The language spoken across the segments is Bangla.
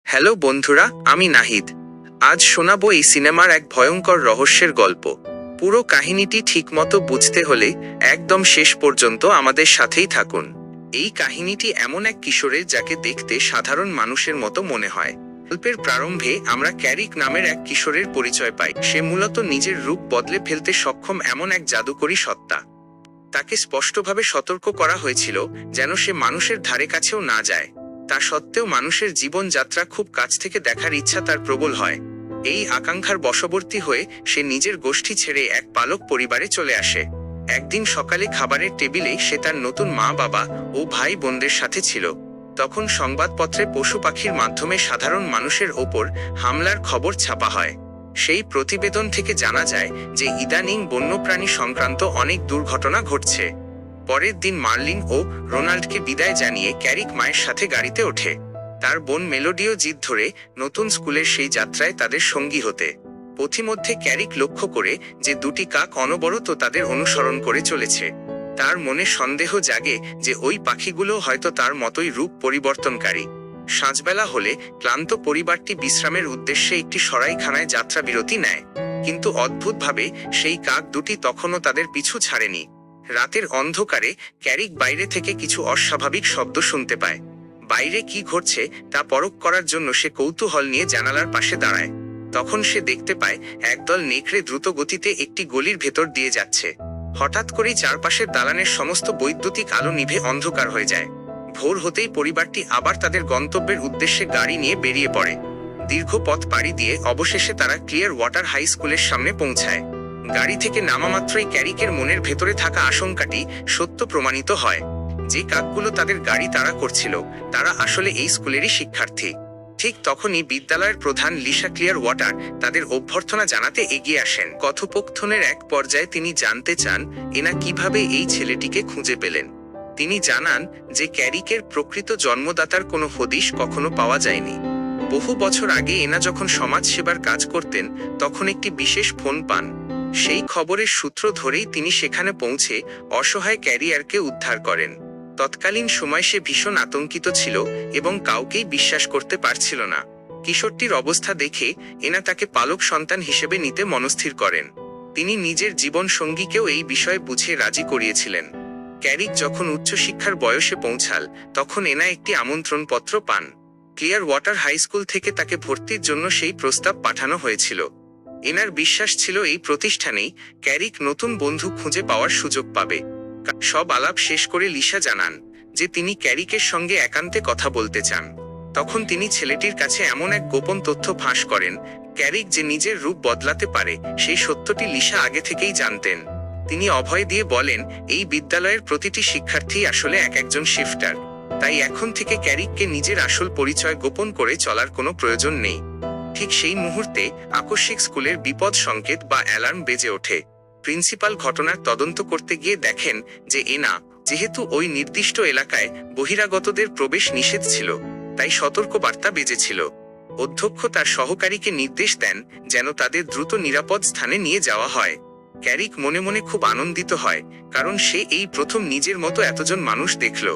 হ্যালো বন্ধুরা, আমি নাহিদ। আজ শোনাবো এই সিনেমার এক ভয়ঙ্কর রহস্যের গল্প। পুরো কাহিনীটি ঠিকমতো বুঝতে হলে একদম শেষ পর্যন্ত আমাদের সাথেই থাকুন। এই কাহিনীটি এমন এক কিশোরের যাকে দেখতে সাধারণ মানুষের মতো মনে হয়। গল্পের প্রারম্ভে আমরা ক্যারিক নামের এক কিশোরের পরিচয় পাই। সে মূলত নিজের রূপ বদলে ফেলতে সক্ষম এমন এক জাদুকরী সত্তা। তাকে স্পষ্টভাবে সতর্ক করা হয়েছিল যেন সে মানুষের ধারে কাছেও না যায়। তা সত্ত্বেও মানুষের জীবনযাত্রা খুব কাছ থেকে দেখার ইচ্ছা তার প্রবল হয়। এই আকাঙ্ক্ষার বশবর্তী হয়ে সে নিজের গোষ্ঠী ছেড়ে এক পালক পরিবারে চলে আসে। একদিন সকালে খাবারের টেবিলে সে তার নতুন মা বাবা ও ভাই বোনদের সাথে ছিল। তখন সংবাদপত্রে পশু পাখির মাধ্যমে সাধারণ মানুষের ওপর হামলার খবর ছাপা হয়। সেই প্রতিবেদন থেকে জানা যায় যে ইদানিং বন্যপ্রাণী সংক্রান্ত অনেক দুর্ঘটনা ঘটছে। পরের দিন মার্লিন ও রোনাল্ডকে বিদায় জানিয়ে ক্যারিক মায়ের সাথে গাড়িতে ওঠে। তার বোন মেলোডিও জিদ ধরে নতুন স্কুলের সেই যাত্রায় তাদের সঙ্গী হতে। পথিমধ্যে ক্যারিক লক্ষ্য করে যে দুটি কাক অনবরত তাদের অনুসরণ করে চলেছে। তার মনে সন্দেহ জাগে যে ওই পাখিগুলো হয়তো তার মতোই রূপ পরিবর্তনকারী। সাঁঝবেলা হলে ক্লান্ত পরিবারটি বিশ্রামের উদ্দেশ্যে একটি সরাইখানায় যাত্রা বিরতি নেয়। কিন্তু অদ্ভুতভাবে সেই কাক দুটি তখনও তাদের পিছু ছাড়েনি। রাতের অন্ধকারে ক্যারিক বাইরে থেকে কিছু অস্বাভাবিক শব্দ শুনতে পায়। বাইরে কি ঘটছে তা পরখ করার জন্য সে কৌতূহল নিয়ে জানালার পাশে দাঁড়ায়। তখন সে দেখতে পায় একদল নেকড়ে দ্রুত গতিতে একটি গলির ভেতর দিয়ে যাচ্ছে। হঠাৎ করেই চারপাশের দালানের সমস্ত বৈদ্যুতিক আলো নিভে অন্ধকার হয়ে যায়। ভোর হতেই পরিবারটি আবার তাদের গন্তব্যের উদ্দেশ্যে গাড়ি নিয়ে বেরিয়ে পড়ে। দীর্ঘ পথ পাড়ি দিয়ে অবশেষে তারা ক্লিয়ার ওয়াটার হাই স্কুলের সামনে পৌঁছায়। গাড়ি থেকে নামা মাত্রই ক্যারিকের মনের ভেতরে থাকা আশঙ্কাটি সত্য প্রমাণিত হয়। যে কাকগুলো তাদের গাড়ি তাড়া করছিল তারা আসলে এই স্কুলেরই শিক্ষার্থী। ঠিক তখনই বিদ্যালয়ের প্রধান লিসা ক্লিয়ার ওয়াটার তাদের অভ্যর্থনা জানাতে এগিয়ে আসেন। কথোপকথনের এক পর্যায়ে তিনি জানতে চান এনা কিভাবে এই ছেলেটিকে খুঁজে পেলেন। তিনি জানান যে ক্যারিকের প্রকৃত জন্মদাতার কোনো হদিশ কখনো পাওয়া যায়নি। বহু বছর আগে এনা যখন সমাজ সেবার কাজ করতেন তখন একটি বিশেষ ফোন পান। সেই খবরের সূত্র ধরেই তিনি সেখানে পৌঁছে অসহায় ক্যারিয়ারকে উদ্ধার করেন। তৎকালীন সময় সে ভীষণ আতঙ্কিত ছিল এবং কাউকেই বিশ্বাস করতে পারছিল না। কিশোরটির অবস্থা দেখে এনা তাকে পালক সন্তান হিসেবে নিতে মনস্থির করেন। তিনি নিজের জীবন সঙ্গীকেও এই বিষয়ে বুঝিয়ে রাজি করিয়েছিলেন। ক্যারিক যখন উচ্চশিক্ষার বয়সে পৌঁছাল তখন এনা একটি আমন্ত্রণপত্র পান। ক্লিয়ার ওয়াটার হাই স্কুল থেকে তাকে ভর্তির জন্য সেই প্রস্তাব পাঠানো হয়েছিল। এনার বিশ্বাস ছিল এই প্রতিষ্ঠানেই ক্যারিক নতুন বন্ধু খুঁজে পাওয়ার সুযোগ পাবে। সব আলাপ শেষ করে লিসা জানান যে তিনি ক্যারিকের সঙ্গে একান্তে কথা বলতে চান। তখন তিনি ছেলেটির কাছে এমন এক গোপন তথ্য ফাঁস করেন, ক্যারিক যে নিজের রূপ বদলাতে পারে সেই সত্যটি লিসা আগে থেকেই জানতেন। তিনি অভয় দিয়ে বলেন এই বিদ্যালয়ের প্রতিটি শিক্ষার্থী আসলে একজন শিফটার। তাই এখন থেকে ক্যারিককে নিজের আসল পরিচয় গোপন করে চলার কোনো প্রয়োজন নেই। ঠিক সেই মুহূর্তে আকস্মিক স্কুলের বিপদ সংকেত বা অ্যালার্ম বেজে ওঠে। প্রিন্সিপাল ঘটনার তদন্ত করতে গিয়ে দেখেন যে এনা যেহেতু ওই নির্দিষ্ট এলাকায় বহিরাগতদের প্রবেশ নিষেধ ছিল তাই সতর্কবার্তা বেজেছিল। অধ্যক্ষ তার সহকারীকে নির্দেশ দেন যেন তাদের দ্রুত নিরাপদ স্থানে নিয়ে যাওয়া হয়। ক্যারিক মনে মনে খুব আনন্দিত হয়, কারণ সে এই প্রথম নিজের মতো এতজন মানুষ দেখল।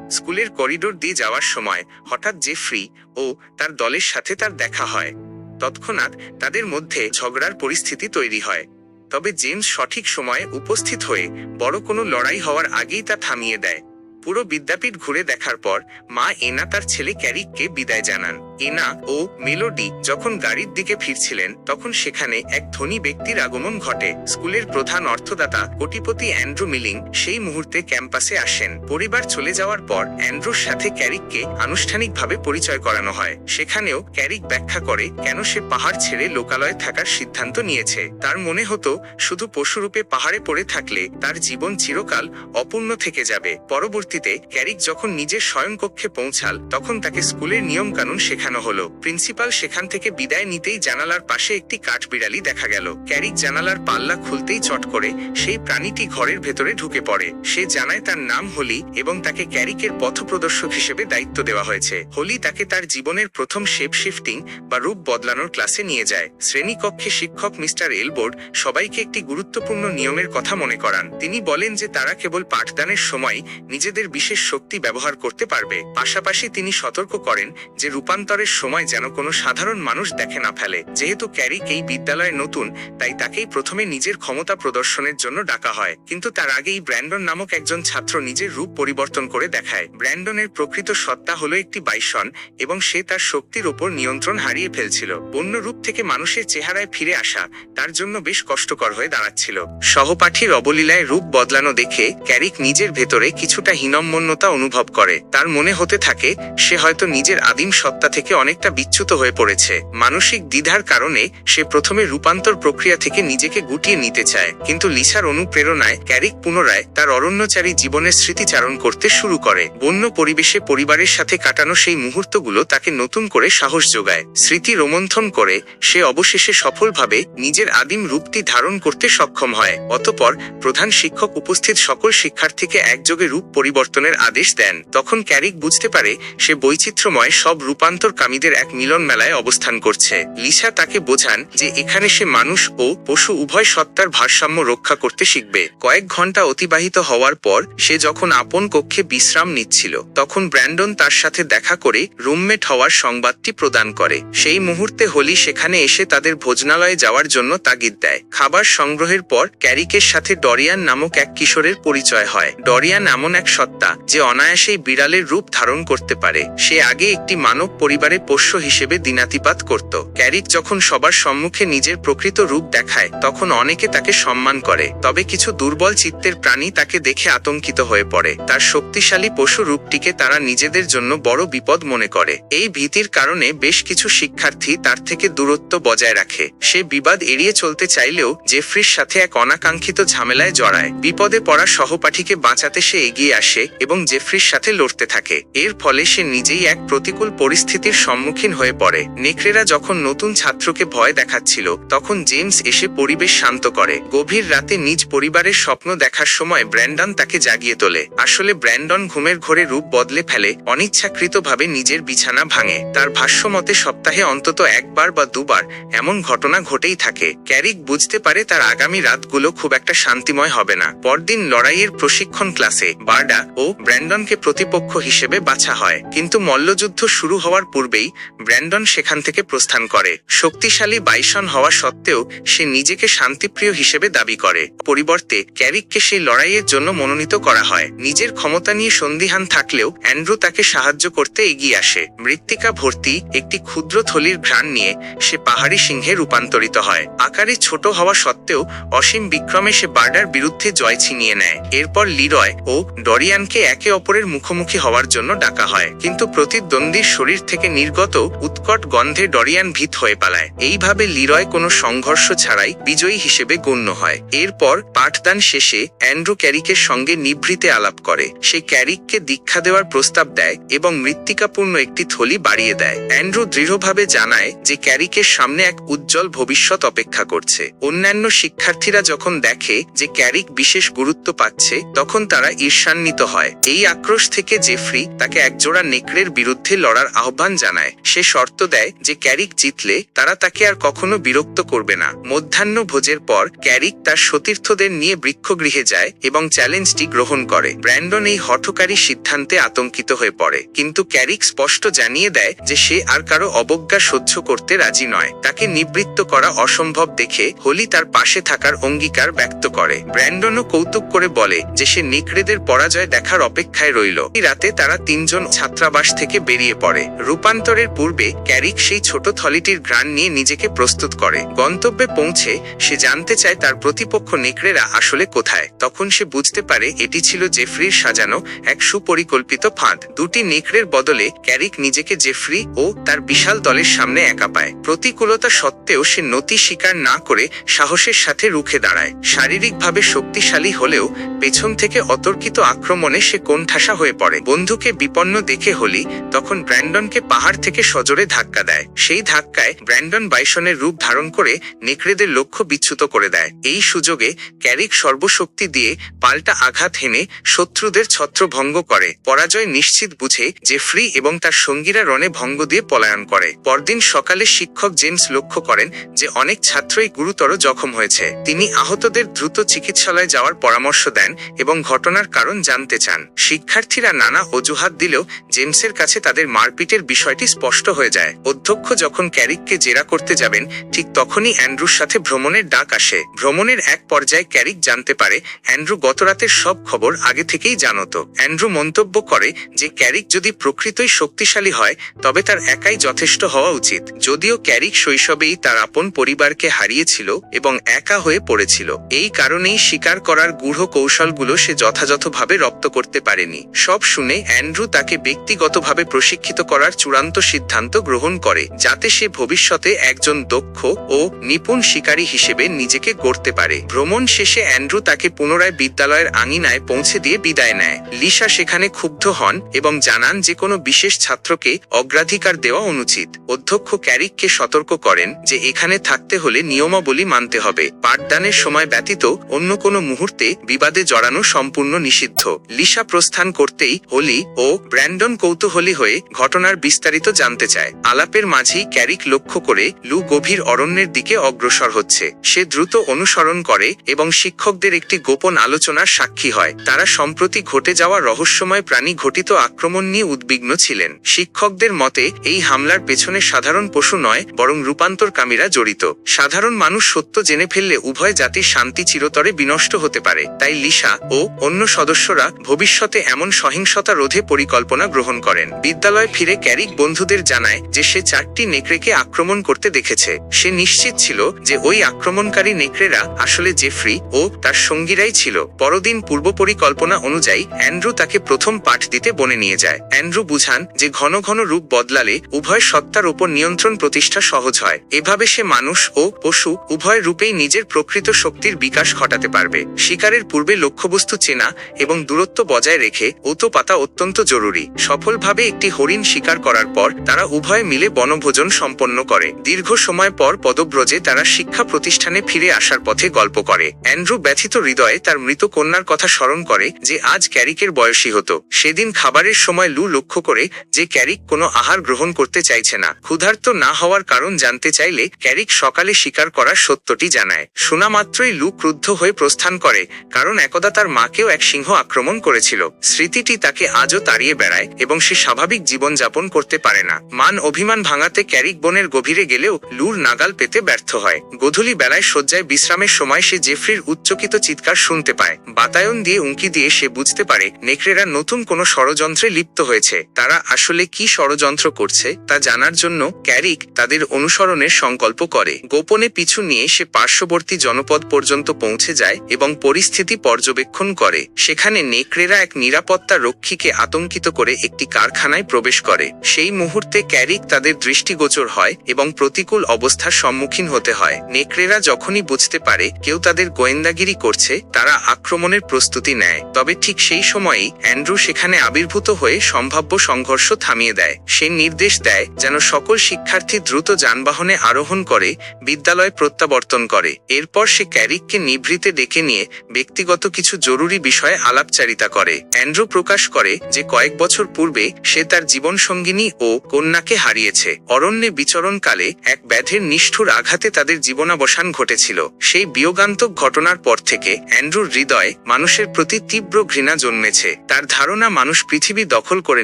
স্কুলের করিডোর দিয়ে যাওয়ার সময় হঠাৎ জেফ্রি ও তার দলের সাথে তার দেখা হয়। তৎক্ষণাৎ তাদের মধ্যে ঝগড়ার পরিস্থিতি তৈরি হয়। তবে জেমস সঠিক সময়ে উপস্থিত হয়ে বড় কোনো লড়াই হওয়ার আগেই তা থামিয়ে দেয়। পুরো বিদ্যাপীঠ ঘুরে দেখার পর মা এনা তার ছেলে ক্যারিককে বিদায় জানান। এনা ও মেলোডি যখন গাড়ির দিকে ফিরছিলেন তখন সেখানে এক ধনী ব্যক্তির আগমন ঘটে। স্কুলের প্রধান অর্থদাতা কোটিপতি অ্যান্ড্রু মিলিং সেই মুহূর্তে ক্যাম্পাসে আসেন। পরিবার চলে যাওয়ার পর অ্যান্ড্রুর সাথে ক্যারিককে আনুষ্ঠানিকভাবে পরিচয় করানো হয়। সেখানেও ক্যারিক ব্যাখ্যা করে কেন সে পাহাড় ছেড়ে লোকালয়ে থাকার সিদ্ধান্ত নিয়েছে। তার মনে হতো শুধু পশুরূপে পাহাড়ে পড়ে থাকলে তার জীবন চিরকাল অপূর্ণ থেকে যাবে। পরবর্তীতে ক্যারিক যখন নিজের শয়নকক্ষে পৌঁছাল তখন তাকে স্কুলের নিয়ম কানুন শেখানো হলো। প্রিন্সিপাল সেখান থেকে বিদায় নিতেই জানালার পাশে একটি কাঠবিড়ালি দেখা গেল। ক্যারিক জানালার পাল্লা খুলতেই চট করে সেই প্রাণীটি ঘরের ভেতরে ঢুকে পড়ে। সে জানায় তার নাম হোলি এবং তাকে ক্যারিকের পথপ্রদর্শক হিসেবে দায়িত্ব দেওয়া হয়েছে। হোলি তাকে তার জীবনের প্রথম শেপ শিফটিং বা রূপ বদলানোর ক্লাসে নিয়ে যায়। শ্রেণীকক্ষে শিক্ষক মিস্টার এলবোর্ড সবাইকে একটি গুরুত্বপূর্ণ নিয়মের কথা মনে করান। তিনি বলেন যে তারা কেবল পাঠদানের সময় নিজেদের বিশেষ শক্তি ব্যবহার করতে পারবে। পাশাপাশি তিনি সতর্ক করেন যে রূপান্তর রূপান্তরের সময় যেন কোনো সাধারণ মানুষ দেখে না ফেলে। যেহেতু ক্যারিক এই বিদ্যালয়ে নতুন, তাই তাকেই প্রথমে নিজের ক্ষমতা প্রদর্শনের জন্য ডাকা হয়। কিন্তু তার আগেই ব্র্যান্ডন নামক একজন ছাত্র নিজের রূপ পরিবর্তন করে দেখায়। ব্র্যান্ডনের প্রকৃত সত্তা হলো একটি বাইসন, এবং সে তার শক্তির ওপর নিয়ন্ত্রণ হারিয়ে ফেলছিল। অন্য রূপ থেকে মানুষের চেহারায় ফিরে আসা তার জন্য বেশ কষ্টকর হয়ে দাঁড়াচ্ছিল। সহপাঠীর অবলীলায় রূপ বদলানো দেখে ক্যারিক নিজের ভেতরে কিছুটা হীনম্মন্যতা অনুভব করে। তার মনে হতে থাকে সে হয়তো নিজের আদিম সত্তা থেকে অনেকটা বিচ্যুত হয়ে পড়েছে। মানসিক দ্বিধার কারণে সে প্রথমে রূপান্তর প্রক্রিয়া থেকে নিজেকে গুটিয়ে নিতে চায়, কিন্তু লিসার অনুপ্রেরণায় ক্যারিক পুনরায় তার অরণ্যচারী জীবনের স্মৃতিচারণ করতে শুরু করে। বন্য পরিবেশে পরিবারের সাথে কাটানো সেই মুহূর্তগুলো তাকে নতুন করে সাহস যোগায়। স্মৃতি রোমন্থন করে সে অবশেষে সফলভাবে নিজের আদিম রূপটি ধারণ করতে সক্ষম হয়। অতঃপর প্রধান শিক্ষক উপস্থিত সকল শিক্ষার্থীকে একযোগে রূপ পরিবর্তনের আদেশ দেন। তখন ক্যারিক বুঝতে পারে সে বৈচিত্র্যময় সব রূপান্তরকামীদের এক মিলন মেলায় অবস্থান করছে। লিসা তাকে বোঝান যে এখানে সে মানুষ ও পশু উভয় সত্তার ভারসাম্য রক্ষা করতে শিখবে। কয়েক ঘন্টা অতিবাহিত হওয়ার পর সে যখন আপন কক্ষে বিশ্রাম নিচ্ছিল, তখন ব্র্যান্ডন তার সাথে দেখা করে রুমমেট হওয়ার সংবাদটি প্রদান করে। সেই মুহূর্তে হোলি সেখানে এসে তাদের ভোজনালয়ে যাওয়ার জন্য তাগিদ দেয়। খাবার সংগ্রহের পর ক্যারিকের সাথে ডরিয়ান নামক এক কিশোরের পরিচয় হয়। ডরিয়ান এমন এক সত্তা যে অনায়াসেই বিড়ালের রূপ ধারণ করতে পারে। সে আগে একটি মানব পরিবারে পোষ্য হিসেবে দিনাতিপাত করত। ক্যারিক যখন সবার সম্মুখে নিজের প্রকৃত রূপ দেখায়, তখন অনেকে তাকে সম্মান করে, তবে কিছু দুর্বল চিত্তের প্রাণী তাকে দেখে আতঙ্কিত হয়ে পড়ে। তার শক্তিশালী পশু রূপটিকে তারা নিজেদের জন্য বড় বিপদ মনে করে। এই ভীতির কারণে বেশ কিছু শিক্ষার্থী তার থেকে দূরত্ব বজায় রাখে। সে বিবাদ এড়িয়ে চলতে চাইলেও জেফ্রির সাথে এক অনাকাঙ্ক্ষিত ঝামেলায় জড়ায়। বিপদে পড়া সহপাঠীকে বাঁচাতে সে এগিয়ে আসে এবং জেফ্রির সাথে লড়তে থাকে। এর ফলে সে নিজেই এক প্রতিকূল পরিস্থিতির সম্মুখীন হয়ে পড়ে। নেকড়েরা যখন নতুন ছাত্রকে ভয় দেখাচ্ছিল, তখন জেমস এসে পরিবেশ শান্ত করে। গভীর রাতে নিজ পরিবারের স্বপ্ন দেখার সময় ব্র্যান্ডন তাকে জাগিয়ে তোলে। আসলে ব্র্যান্ডন ঘুমের ঘোরে রূপ বদলে ফেলে, অনিচ্ছাকৃতভাবে নিজের বিছানা ভাঙে। তার ভাষ্যমতে সপ্তাহে অন্তত একবার বা দুবার এমন ঘটনা ঘটেই থাকে। ক্যারিক বুঝতে পারে তার আগামী রাতগুলো খুব একটা শান্তিময় হবে না। পরদিন লড়াইয়ের প্রশিক্ষণ ক্লাসে বার্ডা ও ব্র্যান্ডনকে প্রতিপক্ষ হিসেবে বাছা হয়, কিন্তু মল্লযুদ্ধ শুরু হওয়ার পূর্বেই ব্র্যান্ডন সেখান থেকে প্রস্থান করে। শক্তিশালী বাইসন হওয়া সত্ত্বেও সে নিজেকে শান্তিপ্রিয় হিসেবে দাবি করে। পরিবর্তে ক্যারিককে সেই লড়াইয়ের জন্য মনোনীত করা হয়। নিজের ক্ষমতা নিয়ে সন্দিহান থাকলেও অ্যান্ড্রু তাকে সাহায্য করতে এগিয়ে আসে। মৃত্তিকা ভর্তি একটি ক্ষুদ্র থলির ঘ্রাণ নিয়ে সে পাহাড়ি সিংহে রূপান্তরিত হয়। আকারে ছোট হওয়া সত্ত্বেও অসীম বিক্রমে সে বার্ডার বিরুদ্ধে জয় ছিনিয়ে নেয়। এরপর লিরয় ও ডরিয়ানকে একে অপরের মুখোমুখি হওয়ার জন্য ডাকা হয়, কিন্তু প্রতিদ্বন্দ্বীর শরীর থেকে নির্গত উৎকট গন্ধে ডরিয়ান ভীত হয়ে পালায়। এইভাবে লিরয় কোনো সংঘর্ষ ছাড়াই বিজয়ী হিসেবে গণ্য হয়। এরপর পাঠদান শেষে অ্যান্ড্রু ক্যারিকের সঙ্গে নিভৃতে আলাপ করে। সে ক্যারিককে দীক্ষা দেওয়ার প্রস্তাব দেয় এবং মৃত্তিকাপূর্ণ একটি থলি বাড়িয়ে দেয়। অ্যান্ড্রু দৃঢ়ভাবে জানায় যে ক্যারিকের সামনে এক উজ্জ্বল ভবিষ্যৎ অপেক্ষা করছে। অন্যান্য শিক্ষার্থীরা যখন দেখে যে ক্যারিক বিশেষ গুরুত্ব পাচ্ছে, তখন তারা ঈর্ষান্বিত হয়। এই আক্রোশ থেকে জেফ্রি তাকে একজোড়া নেকড়ের বিরুদ্ধে লড়ার আহ্বান জানায়। সে শর্ত দেয় যে ক্যারিক জিতলে তারা তাকে আর কখনো বিরক্ত করবে না। মধ্যাহ্ন ভোজের পর ক্যারিক তার সতীর্থদের নিয়ে বৃক্ষগৃহে যায় এবং চ্যালেঞ্জটি গ্রহণ করে। ব্র্যান্ডন এই হঠকারী সিদ্ধান্তে আতঙ্কিত হয়ে পড়ে, কিন্তু ক্যারিক স্পষ্ট জানিয়ে দেয় যে সে আর কারো অবজ্ঞা সহ্য করতে রাজি নয়। তাকে নিবৃত্ত করা অসম্ভব দেখে হোলি তার পাশে থাকার অঙ্গীকার ব্যক্ত করে। ব্র্যান্ডনও কৌতুক করে বলে যে সে নেকড়েদের পরাজয় দেখার অপেক্ষায় রইল। এই রাতে তারা তিনজন ছাত্রাবাস থেকে বেরিয়ে পড়ে। রূপান্তরের পূর্বে ক্যারিক সেই ছোট থলিটির ঘ্রাণ নিয়ে নিজেকে প্রস্তুত করে। গন্তব্যে পৌঁছে সে জানতে চায় তার প্রতিপক্ষ নেকড়েরা আসলে কোথায়। তখন সে বুঝতে পারে এটি ছিল জেফ্রির সাজানো এক সুপরিকল্পিত ফাঁদ। দুটি নেকড়ের বদলে ক্যারিক নিজেকে জেফ্রি ও তার বিশাল দলের সামনে একা পায়। প্রতিকূলতা সত্ত্বেও সে নতি স্বীকার না করে সাহসের সাথে রুখে দাঁড়ায়। শারীরিকভাবে শক্তিশালী হলেও পেছন থেকে অতর্কিত আক্রমণে সে কোণঠাসা হয়ে পড়ে। বন্ধুকে বিপন্ন দেখে হোলি তখন ব্র্যান্ডনকে পাহাড় থেকে সজোরে ধাক্কা দেয়। সেই ধাক্কায় ব্র্যান্ডন বাইসনের রূপ ধারণ করে নেকড়েদের লক্ষ্য বিচ্যুত করে দেয়। এই সুযোগে ক্যারিক সর্বশক্তি দিয়ে পাল্টা আঘাত হেনে শত্রুদের ছত্রভঙ্গ করে। পরাজয় নিশ্চিত বুঝে জেফ্রি এবং তার সঙ্গীরা রণে ভঙ্গ দিয়ে পলায়ন করে। পরদিন সকালে শিক্ষক জেমস লক্ষ্য করেন যে অনেক ছাত্রই গুরুতর জখম হয়েছে। তিনি আহতদের দ্রুত চিকিৎসালয়ে যাওয়ার পরামর্শ দেন এবং ঘটনার কারণ জানতে চান। শিক্ষার্থীরা নানা অজুহাত দিলেও জেমসের কাছে তাদের মারপিটের বিষয় বিষয়টি স্পষ্ট হয়ে যায়। অধ্যক্ষ যখন ক্যারিককে জেরা করতে যাবেন, ঠিক তখনই অ্যান্ড্রুর সাথে ভ্রমণের ডাক আসে। ভ্রমণের এক পর্যায়ে ক্যারিক জানতে পারে অ্যান্ড্রু গতরাতের সব খবর আগে থেকেই জানত। অ্যান্ড্রু মন্তব্য করে যে ক্যারিক যদি প্রকৃতই শক্তিশালী হয় তবে তার একাই যথেষ্ট হওয়া উচিত। যদিও ক্যারিক শৈশবেই তার আপন পরিবারকে হারিয়েছিল এবং একা হয়ে পড়েছিল, এই কারণেই শিকার করার গূঢ় কৌশলগুলো সে যথাযথভাবে রপ্ত করতে পারেনি। সব শুনে অ্যান্ড্রু তাকে ব্যক্তিগতভাবে প্রশিক্ষিত করার চূড়ান্ত সিদ্ধান্ত গ্রহণ করে, যাতে সে ভবিষ্যতে একজন দক্ষ ও নিপুণ শিকারী হিসেবে নিজেকে গড়তে পারে। ভ্রমণ শেষে অ্যান্ড্রু তাকে পুনরায় বিদ্যালয়ের আঙিনায় পৌঁছে দিয়ে বিদায় নেয়। লিসা সেখানে ক্ষুব্ধ হন এবং জানান যে কোনো বিশেষ ছাত্রকে অগ্রাধিকার দেওয়া অনুচিত। অধ্যক্ষ ক্যারিককে সতর্ক করেন যে এখানে থাকতে হলে নিয়মাবলী মানতে হবে। পাঠদানের সময় ব্যতীত অন্য কোনো মুহূর্তে বিবাদে জড়ানো সম্পূর্ণ নিষিদ্ধ। লিসা প্রস্থান করতেই হোলি ও ব্র্যান্ডন কৌতূহলী হয়ে ঘটনার বিস্তারিত জানতে চায়। আলাপের মাঝেই ক্যারিক লক্ষ্য করে লু গভীর অরণ্যের দিকে অগ্রসর হচ্ছে। সে দ্রুত অনুসরণ করে এবং শিক্ষকদের একটি গোপন আলোচনার সাক্ষী হয়। তারা সম্প্রতি ঘটে যাওয়া রহস্যময় প্রাণী ঘটিত আক্রমণ নিয়ে উদ্বিগ্ন ছিলেন। শিক্ষকদের মতে এই হামলার পেছনে সাধারণ পশু নয় বরং রূপান্তরকামীরা জড়িত। সাধারণ মানুষ সত্য জেনে ফেললে উভয় জাতির শান্তি চিরতরে বিনষ্ট হতে পারে। তাই লিসা ও অন্য সদস্যরা ভবিষ্যতে এমন সহিংসতা রোধে পরিকল্পনা গ্রহণ করেন। বিদ্যালয়ে ফিরে ক্যারিক বন্ধুদের জানায় যে সে 4টি নেকড়েকে আক্রমণ করতে দেখেছে। সে নিশ্চিত ছিল যে ওই আক্রমণকারী নেকড়েরা আসলে জেফ্রি ও তার সঙ্গীরাই ছিল। পরদিন পূর্ব পরিকল্পনা অনুযায়ী অ্যান্ড্রু তাকে প্রথম পাঠ দিতে বনে নিয়ে যায়। অ্যান্ড্রু বুঝান যে ঘন ঘন রূপ বদলালে উভয় সত্তার ওপর নিয়ন্ত্রণ প্রতিষ্ঠা সহজ হয়। এভাবে সে মানুষ ও পশু উভয় রূপেই নিজের প্রকৃত শক্তির বিকাশ ঘটাতে পারবে। শিকারের পূর্বে লক্ষ্যবস্তু চেনা এবং দূরত্ব বজায় রেখে ওতো পাতা অত্যন্ত জরুরি। সফলভাবে একটি হরিণ শিকার করার পর তারা উভয় মিলে বনভোজন সম্পন্ন করে। দীর্ঘ সময় পর পদব্রজে তারা শিক্ষা প্রতিষ্ঠানে ফিরে আসার পথে গল্প করে। অ্যান্ড্রু ব্যথিত হৃদয়ে তার মৃত কন্যার কথা স্মরণ করে যে আজ ক্যারিকের বয়সী হতো। সেদিন খাবারের সময় লু লক্ষ্য করে যে ক্যারিক কোনো আহার গ্রহণ করতে চাইছে না। ক্ষুধার্ত না হওয়ার কারণ জানতে চাইলে ক্যারিক সকালে শিকার করার সত্যটি জানায়। শোনা মাত্রই লু ক্রুদ্ধ হয়ে প্রস্থান করে, কারণ একদা তার মাকেও এক সিংহ আক্রমণ করেছিল। স্মৃতিটি তাকে আজও তাড়িয়ে বেড়ায় এবং সে স্বাভাবিক জীবন যাপন করতে পারে না। মান অভিমান ভাঙাতে ক্যারিক বনের গভীরে গেলেও লুর নাগাল পেতে ব্যর্থ হয়। গোধূলি বেলায় শয্যায় বিশ্রামের সময় সে জেফ্রির উচ্চকিত চিৎকার শুনতে পায়। বাতায়ন দিয়ে উঁকি দিয়ে সে বুঝতে পারে নেকড়েরা নতুন কোনো ষড়যন্ত্রে লিপ্ত হয়েছে। তারা আসলে কি ষড়যন্ত্র করছে তা জানার জন্য ক্যারিক তাদের অনুসরণের সংকল্প করে। গোপনে পিছু নিয়ে সে পার্শ্ববর্তী জনপদ পর্যন্ত পৌঁছে যায় এবং পরিস্থিতি পর্যবেক্ষণ করে। সেখানে নেকড়েরা এক নিরাপত্তা রক্ষীকে আতঙ্কিত করে একটি কারখানায় প্রবেশ করে। সেই মুহূর্তে ক্যারিক তাদের দৃষ্টিগোচর হয় এবং প্রতিকূল অবস্থার সম্মুখীন হতে হয়। নেকড়েরা যখনই বুঝতে পারে কেউ তাদের গোয়েন্দাগিরি করছে, তারা আক্রমণের প্রস্তুতি নেয়। তবে ঠিক সেই সময়েই অ্যান্ড্রু সেখানে আবির্ভূত হয়ে সম্ভাব্য সংঘর্ষ থামিয়ে দেয়। সে নির্দেশ দেয় যেন সকল শিক্ষার্থী দ্রুত যানবাহনে আরোহণ করে বিদ্যালয় প্রত্যাবর্তন করে। এরপর সে ক্যারিককে নিভৃতে ডেকে নিয়ে ব্যক্তিগত কিছু জরুরি বিষয়ে আলাপচারিতা করে। অ্যান্ড্রু প্রকাশ করে যে কয়েক বছর পূর্বে সে তার জীবনসঙ্গিনী ও কন্যাকে হারিয়েছে। অরণ্যে বিচরণকালে এক ব্যাধের নিষ্ঠুর আঘাতে তাদের জীবনাবসান ঘটেছিল। সেই বিয়োগান্তক ঘটনার পর থেকে অ্যান্ড্রুর হৃদয়ে মানুষের প্রতি তীব্র ঘৃণা জন্মেছে। তার ধারণা মানুষ পৃথিবী দখল করে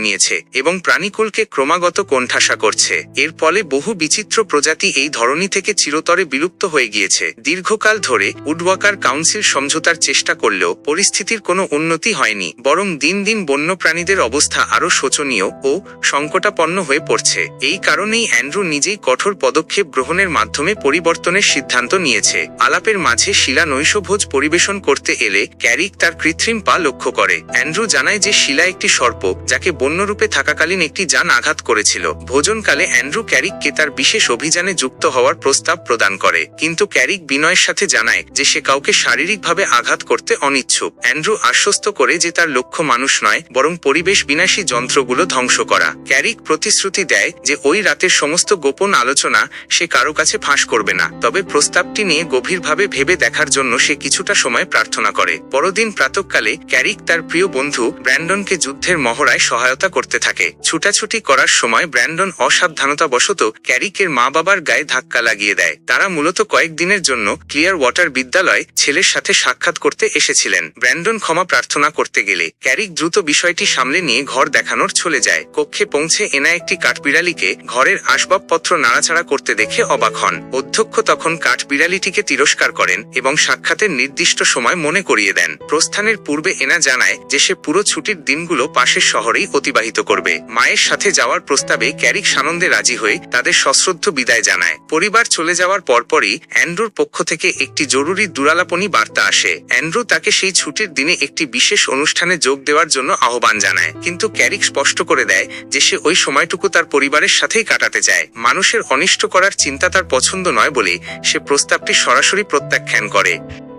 নিয়েছে এবং প্রাণীকুলকে ক্রমাগত কোণঠাসা করছে। এর ফলে বহু বিচিত্র প্রজাতি এই ধরনী থেকে চিরতরে বিলুপ্ত হয়ে গিয়েছে। দীর্ঘকাল ধরে উডওয়াকার কাউন্সিল সমঝোতার চেষ্টা করলেও পরিস্থিতির কোনো উন্নতি হয়নি, বরং দিন দিন বন্য প্রাণীদের অবস্থা আরও শোচনীয় ও সংকটাপন্ন হয়ে পড়ছে। এই কারণেই অ্যান্ড্রু নিজেই কঠোর পদক্ষেপ গ্রহণের মাধ্যমে পরিবর্তনের সিদ্ধান্ত নিয়েছে। আলাপের মাঝে শিলা নৈশভোজ পরিবেশন করতে এলে ক্যারিক তার কৃত্রিম পা লক্ষ্য করে। অ্যান্ড্রু জানায় যে শিলা একটি সর্প যাকে বন্যরূপে থাকাকালীন একটি যান আঘাত করেছিল। ভোজনকালে অ্যান্ড্রু ক্যারিককে তার বিশেষ অভিযানে যুক্ত হওয়ার প্রস্তাব প্রদান করে, কিন্তু ক্যারিক বিনয়ের সাথে জানায় যে সে কাউকে শারীরিকভাবে আঘাত করতে অনিচ্ছুক। অ্যান্ড্রু আশ্বস্ত করে যে তার লক্ষ্য মানুষ নয় বরং পরিবেশ বিনাশী যন্ত্রগুলো ধ্বংস করা। ক্যারিক প্রতিশ্রুতি দেয় যে ওই রাতের সমস্ত গোপন আলোচনা সে কারো কাছে ফাঁস করবে না, তবে প্রস্তাবটি নিয়ে গভীরভাবে ভেবে দেখার জন্য সে কিছুটা সময় প্রার্থনা করে। পরদিন প্রাতঃকালে ক্যারিক তার প্রিয় বন্ধু ব্র্যান্ডনকে যুদ্ধের মহড়ায় সহায়তা করতে থাকে। ছুটাছুটি করার সময় ব্র্যান্ডন অসাবধানতাবশত ক্যারিকের মা বাবার গায়ে ধাক্কা লাগিয়ে দেয়। তারা মূলত কয়েকদিনের জন্য ক্লিয়ার ওয়াটার বিদ্যালয় ছেলের সাথে সাক্ষাৎ করতে এসেছিলেন। ব্র্যান্ডন ক্ষমা প্রার্থনা করতে গেলে ক্যারিক দ্রুত বিষয়টি সামলে নিয়ে ঘর দেখানোর চলে যায়। কক্ষে পৌঁছে এনা একটি কাঠবিড়ালিকে ঘরের আসবাবপত্র নাড়াচাড়া করতে দেখে অবাক হন। অধ্যক্ষ তখন কাঠবিড়ালিটিকে তিরস্কার করেন এবং সাক্ষাতের নির্দিষ্ট সময় মনে করিয়ে দেন। প্রস্থানের পূর্বে এনা জানায় যে সে পুরো ছুটির দিনগুলো পাশের শহরেই অতিবাহিত করবে। মায়ের সাথে যাওয়ার প্রস্তাবে ক্যারিক সানন্দে রাজি হয়ে তাদের সশ্রদ্ধ বিদায় জানায়। পরিবার চলে যাওয়ার পরপরই অ্যান্ড্রুর পক্ষ থেকে একটি জরুরি দুরালাপনী বার্তা আসে। অ্যান্ড্রু তাকে সেই ছুটির দিনে একটি বিশেষ অনুষ্ঠানে যোগ দেওয়ার জন্য আহ্বান জানায়, কিন্তু ক্যারিক স্পষ্ট করে দেয় যে সে ওই সময়টুকু তার পরিবারের সাথেই কাটাতে চায়। মানুষের অনিষ্ট করার চিন্তা তার পছন্দ নয় বলে সে প্রস্তাবটি সরাসরি প্রত্যাখ্যান করে।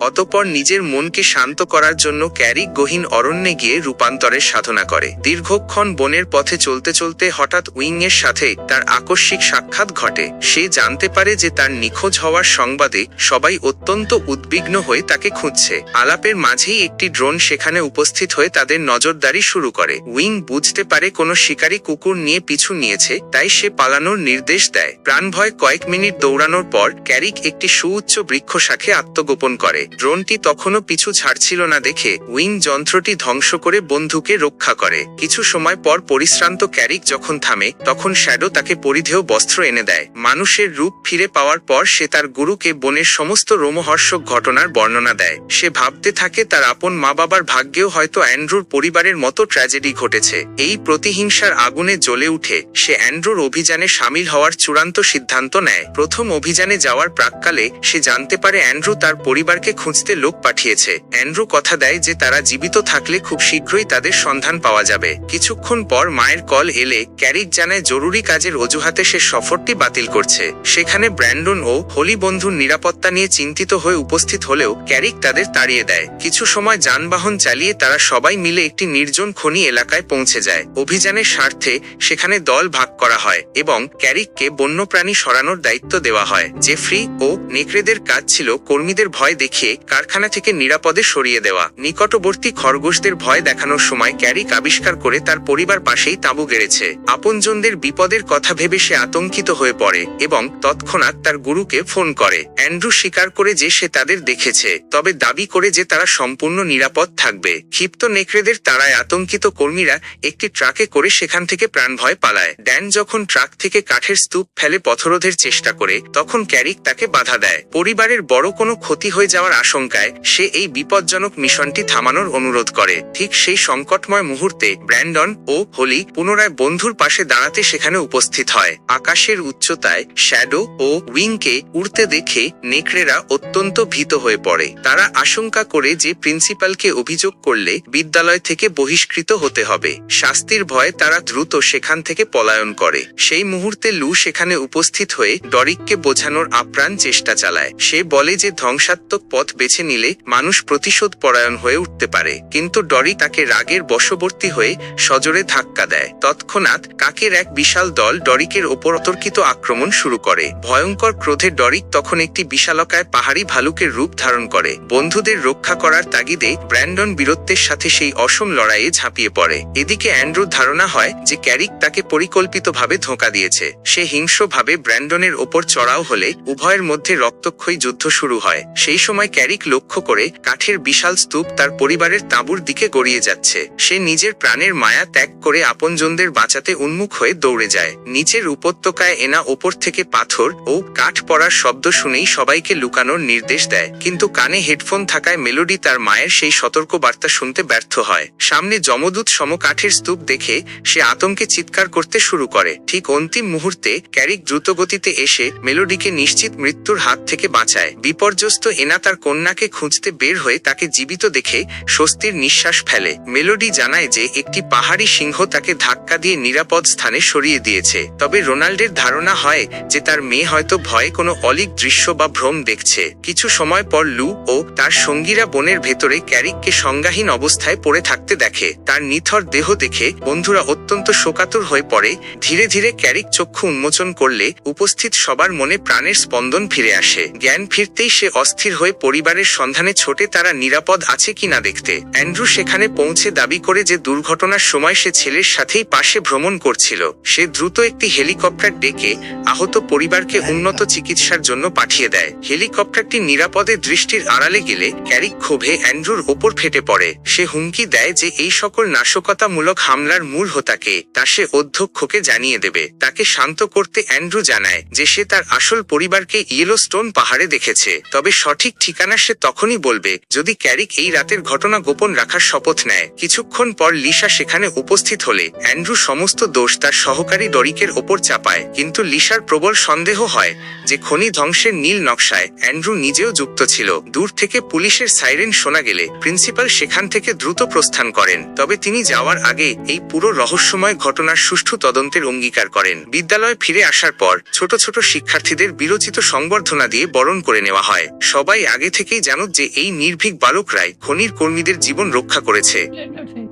অতঃপর নিজের মনকে শান্ত করার জন্য ক্যারিক গহীন অরণ্যে গিয়ে রূপান্তরের সাধনা করে। দীর্ঘক্ষণ বনের পথে চলতে চলতে হঠাৎ উইং এর সাথে তার আকস্মিক সাক্ষাৎ ঘটে। সে জানতে পারে যে তার নিখোঁজ হওয়ার সংবাদে সবাই অত্যন্ত উদ্বিগ্ন হয়ে তাকে খুঁজছে। আলাপের মাঝেই একটি ড্রোন সেখানে উপস্থিত হয়ে তাদের নজরদারি শুরু করে। উইং বুঝতে পারে কোনো শিকারী কুকুর নিয়ে পিছু নিয়েছে, তাই সে পালানোর নির্দেশ দেয়। প্রাণভয় কয়েক মিনিট দৌড়ানোর পর ক্যারিক একটি সুউচ্চ বৃক্ষ শাখে আত্মগোপন করে। ড্রোনটি তখনও পিছু ছাড়ছিল না দেখে উইং যন্ত্রটি ধ্বংস করে বন্ধুকে রক্ষা করে। কিছু সময় পর পরিশ্রান্ত ক্যারিক যখন থামে তখন শ্যাডো তাকে পরিধেয় বস্ত্র এনে দেয়। মানুষের রূপ ফিরে পাওয়ার পর সে তার গুরুকে বনের সমস্ত রোমহর্ষক ঘটনার বর্ণনা দেয়। সে ভাবতে থাকে তার আপন মা বাবার ভাগ্যেও হয়তো অ্যান্ড্রুর পরিবারের মতো ট্র্যাজেডি ঘটেছে। এই প্রতিহিংসার আগুনে জ্বলে উঠে সে অ্যান্ড্রুর অভিযানে সামিল হওয়ার চূড়ান্ত সিদ্ধান্ত নেয়। প্রথম অভিযানে যাওয়ার প্রাক্কালে সে জানতে পারে অ্যান্ড্রু তার পরিবারকে খুঁজতে লোক পাঠিয়েছে। অ্যান্ড্রু কথা দেয় যে তারা জীবিত থাকলে খুব শীঘ্রই তাদের সন্ধান পাওয়া যাবে। কিছুক্ষণ পর মায়ের কল এলে ক্যারিক জানায় জরুরি কাজের অজুহাতে সে সফরটি বাতিল করছে। সেখানে ব্র্যান্ডন ও হোলি বন্ধুর নিরাপত্তা নিয়ে চিন্তিত হয়ে উপস্থিত হলেও ক্যারিক তাদের তাড়িয়ে দেয়। কিছু সময় যানবাহন চালিয়ে তারা সবাই মিলে একটি নির্জন খনি এলাকায় পৌঁছে যায়। অভিযানের স্বার্থে সেখানে দল ভাগ করা হয় এবং ক্যারিককে বন্যপ্রাণী সরানোর দায়িত্ব দেওয়া হয়। জেফ্রি ও নেকড়েদের কাজ ছিল কর্মীদের ভয় দেখিয়ে কারখানা থেকে নিরাপদে সরিয়ে দেওয়া। নিকটবর্তী খরগোশদের ভয় দেখানোর সময় ক্যারিক আবিষ্কার করে তার পরিবার পাশেই তাঁবু গেড়েছে। আপনজনদের বিপদের কথা ভেবে সে আতঙ্কিত হয়ে পড়ে এবং তৎক্ষণাৎ তার গুরুকে ফোন করে। অ্যান্ড্রু স্বীকার করে যে সে তাদের দেখেছে, তবে দাবি করে যে তারা সম্পূর্ণ নিরাপদ থাকবে। ক্ষিপ্ত নেকড়েদের তাড়ায় আতঙ্কিত কর্মীরা একটি ট্রাকে করে সেখান থেকে প্রাণভয় পালায়। ড্যান যখন ট্রাক থেকে কাঠের স্তূপ ফেলে পথরোধের চেষ্টা করে তখন ক্যারিক তাকে বাধা দেয়। পরিবারের বড় কোনো ক্ষতি হয়ে যাওয়ার আশঙ্কায় সে এই বিপজ্জনক মিশনটি থামানোর অনুরোধ করে। ঠিক সেই সংকটময় মুহূর্তে ব্র্যান্ডন ও হোলি পুনরায় বন্ধুর পাশে দাঁড়াতে সেখানে উপস্থিত হয়। আকাশের উচ্চতায় শ্যাডো ও উইংকে উড়তে দেখে নেকড়েরা অত্যন্ত ভীত হয়ে পড়ে। তারা আশঙ্কা করে যে প্রিন্সিপালকে অভিযোগ করলে বিদ্যালয় থেকে বহিষ্কৃত হতে হবে। শাস্তির ভয়ে তারা দ্রুত সেখান থেকে পলায়ন করে। সেই মুহূর্তে লু সেখানে উপস্থিত হয়ে ডরিককে বোঝানোর আপ্রাণ চেষ্টা চালায়। সে বলে যে ধ্বংসাত্মক পথ বেছে নিলে মানুষ প্রতিশোধ পরায়ণ হয়ে উঠতে পারে, কিন্তু ডরি তাকে রাগের বশবর্তী হয়ে সজোরে ধাক্কা দেয়। তৎক্ষণাৎ কাকের এক বিশাল দল ডরিকের ওপর অতর্কিত আক্রমণ শুরু করে। ভয়ঙ্কর ক্রোধে ডরিক তখন একটি বিশালকায় পাহাড়ি ভালুকের রূপ ধারণ করে। বন্ধুদের রক্ষা করার তাগিদে ব্র্যান্ডন বীরত্বের সাথে সেই অসম লড়াইয়ে ঝাঁপিয়ে পড়ে। এদিকে অ্যান্ড্রুর ধারণা হয় যে ক্যারিক তাকে পরিকল্পিতভাবে ধোঁকা দিয়েছে। সে হিংস্রভাবে ব্র্যান্ডনের ওপর চড়াও হলে উভয়ের মধ্যে রক্তক্ষয়ী যুদ্ধ শুরু হয়। সেই সময় ক্যারিক লক্ষ্য করে কাঠের বিশাল স্তূপ তার পরিবারের তাঁবুর দিকে গড়িয়ে যাচ্ছে। সে নিজের প্রাণের মায়া ত্যাগ করে আপনজনদের বাঁচাতে উন্মুখ হয়ে দৌড়ে যায়। নিচের উপত্যকায় এনা ওপর থেকে পাথর ও কাঠ পড়ার শব্দ শুনেই সবাইকে লুকানোর নির্দেশ দেয়, কিন্তু কানে হেডফোন থাকায় মেলোডি তার মায়ের সেই সতর্ক বার্তা শুনতে ব্যর্থ হয়। সামনে যমদূত সম কাঠের স্তূপ দেখে সে আতঙ্কে চিৎকার করতে শুরু করে। ঠিক অন্তিম মুহূর্তে ক্যারিক দ্রুতগতিতে এসে মেলোডিকে নিশ্চিত মৃত্যুর হাত থেকে বাঁচায়। বিপর্যস্ত এনা তার কন্যাকে খুঁজতে বের হয়ে তাকে জীবিত দেখে স্বস্তির নিঃশ্বাস ফেলে। মেলোডি জানায় যে একটি পাহাড়ি সিংহ তাকে ধাক্কা দিয়ে নিরাপদ স্থানে সরিয়ে দিয়েছে। তবে রোনাল্ডের ধারণা হয় যে তার মেয়ে হয়তো ভয়ে কোনো অলীক দৃশ্য বা ভ্রম দেখছে। কিছু সময় পর লু ও তার সঙ্গীরা বনের ভেতরে ক্যারিককে সংজ্ঞাহীন অবস্থায় পড়ে থাকতে দেখে। তার নিথর দেহ দেখে বন্ধুরা অত্যন্ত শোকাতুর হয়ে পড়ে। ধীরে ধীরে ক্যারিক চক্ষু উন্মোচন করলে উপস্থিত সবার মনে প্রাণের স্পন্দন ফিরে আসে। জ্ঞান ফিরতেই সে অস্থির হয়ে পরিবারের সন্ধানে ছোটে তারা নিরাপদ আছে কিনা দেখতে। অ্যান্ড্রু সেখানে পৌঁছে দাবি করে যে দুর্ঘটনার সময় সে ছেলের সাথেই পাশে ভ্রমণ করছিল। সে দ্রুত একটি হেলিকপ্টার ডেকে আহত পরিবারকে উন্নত চিকিৎসার জন্য পাঠিয়ে দেয়। হেলিকপ্টারটি নিরাপদে দৃষ্টির আড়ালে গেলে ক্যারিক ক্ষোভে অ্যান্ড্রুর ওপর ফেটে পড়ে। সে হুমকি দেয় যে এই সকল নাশকতামূলক হামলার মূল হোতাকে তা সে অধ্যক্ষকে জানিয়ে দেবে। তাকে শান্ত করতে অ্যান্ড্রু জানায় যে সে তার আসল পরিবারকে ইয়েলোস্টোন পাহাড়ে দেখেছে, তবে সঠিক ঠিকানা সে তখনই বলবে যদি ক্যারিক এই রাতের ঘটনা গোপন রাখার শপথ নেয়। কিছুক্ষণ পর লিসা সেখানে উপস্থিত হলে অ্যান্ড্রু সমস্ত দোষ তার সহকারী ডরিকের ওপর চাপায়, কিন্তু লিসার প্রবল সন্দেহ হয় যে খনি ধ্বংসের নীল নকশায় অ্যান্ড্রু নিজেও যুক্ত ছিল। দূর থেকে পুলিশের সাইরেন শোনা গেলে প্রিন্সিপাল সেখান থেকে দ্রুত প্রস্থান করেন, তবে তিনি যাওয়ার আগে এই পুরো রহস্যময় ঘটনার সুষ্ঠু তদন্তের অঙ্গীকার করেন। বিদ্যালয়ে ফিরে আসার পর ছোট ছোট শিক্ষার্থীদের বিরচিত সংবর্ধনা দিয়ে বরণ করে নেওয়া হয়। সবাই আগে থেকেই জানত যে এই নির্ভীক বালকরাই খনির কর্মীদের জীবন রক্ষা করেছে।